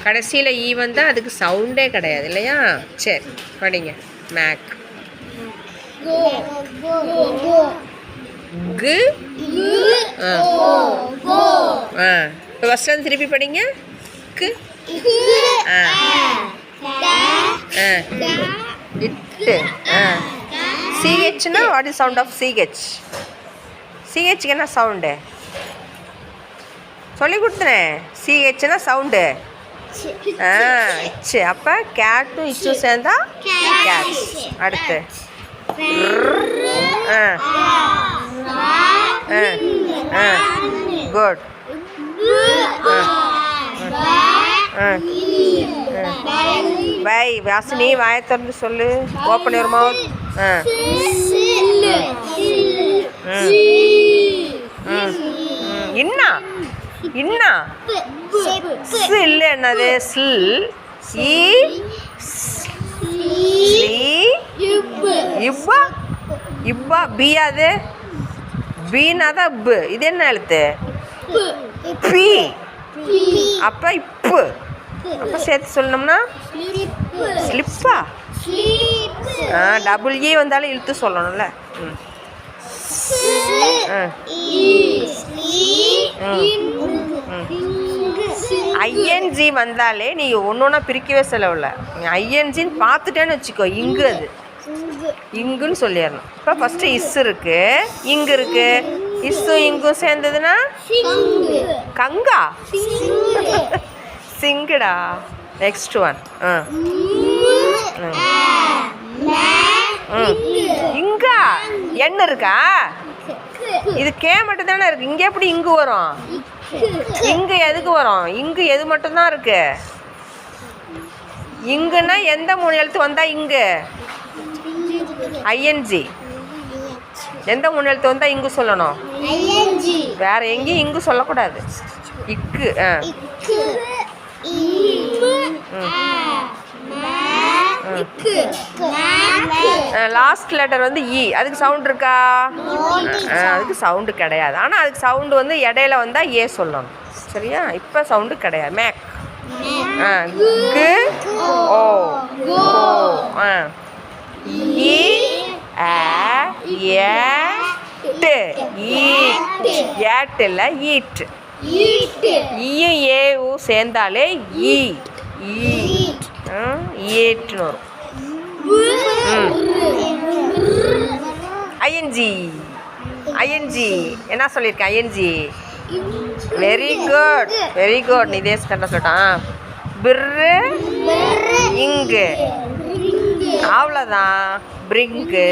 கடைசியில் ஈ வந்தால் அதுக்கு சவுண்டே கிடையாது இல்லையா? சரி படிங்க. மேக். கு. இப்போ ஃபஸ்ட் வந்து திருப்பி படிங்க. கு. இட்டு. சிஹெச்னா what is sound of CH? சிஹெச்க்கு என்ன சவுண்டு சொல்லி கொடுத்தனேன். சிஹெச்னா சவுண்டு. இச்சு. அப்போ கேட்டும் இச்சும் சேர்ந்தா கேட்ஸ். அடுத்து குட். பை. வாசினி வாயை திறந்து சொல்லு. Open your mouth. இன்னா இன்னா இல்லை என்னது? ஸ்ல் ஈ இவ்வா இவ்வா பி. அது பீனா தான் பு. இது என்ன எழுத்து? பி. அப்போ இப்பு. அப்போ சேர்த்து சொல்லணும்னா ஸ்லிப்பா. டபுள் இ வந்தாலும் இழுத்து சொல்லணும்ல. ஐஎன்ஜி வந்தாலே நீங்கள் ஒன்று ஒன்றா பிரிக்கவே செலவில்ல. ஐஎன்ஜின்னு பார்த்துட்டேன்னு வச்சுக்கோ. இங்கு அது இங்குன்னு சொல்லிடணும். இப்போ ஃபஸ்ட்டு இஸ் இருக்கு, இங்கு இருக்கு. இஸ்ஸும் இங்கும் சேர்ந்ததுன்னா கங்கா. சிங்குடா. Next one. இங்கா என்ன இருக்கா? இது கே மட்டும் தானே இருக்கு. இங்கே எப்படி இங்கு வரும்? இங்கு எதுக்கு வரும்? இங்கு எது மட்டும்தான் இருக்கு? இங்குன்னா எந்த 3 எழுத்து வந்தா இங்கு? ஐஎன்ஜி. எந்த 3 எழுத்து வந்தா இங்கு சொல்லணும்? வேற எங்கேயும் இங்கு சொல்லக்கூடாது. இக்கு. லாஸ்ட் லெட்டர் வந்து இ. அதுக்கு சவுண்ட் இருக்கா? அதுக்கு சவுண்டு கிடையாது. ஆனால் அதுக்கு சவுண்டு வந்து இடையில வந்தால் ஏ சொல்லணும். சரியா? இப்போ சவுண்டு கிடையாது. மேக். கு ஓ இ ஏட்டு. ஏட்டு இல்லை ஈட். ஈயும் ஏவும் சேர்ந்தாலே ஈ. ஈட்டுன்னு வரும். ஐஎன்ஜி. ஐஎன்ஜி என்ன சொல்லியிருக்கேன்? ING. Very good, very good. Nitesh கரெக்டாக சொல்லிட்டான். பிர்ரு இங்கு. அவ்வளோதான். பிரிங்கு.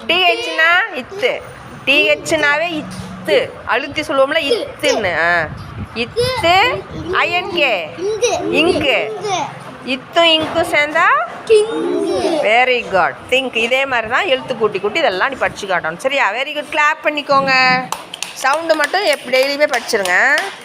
டிஹெச்னா இத்து. டிஹெச்னாவே இத்து. அழுத்தி சொல்லுவோம்ல இத்துன்னு. இத்து ஐஎன்கே இங்கு. இத்தும் இங்கும் சேர்ந்தா வெரி குட். திங்க். இதே மாதிரி தான் எழுத்து கூட்டி கூட்டி இதெல்லாம் நீ படிச்சு காட்டணும். சரியா? Very good. கிளாப் பண்ணிக்கோங்க. சவுண்டு மட்டும் டெய்லியுமே படிச்சிருங்க.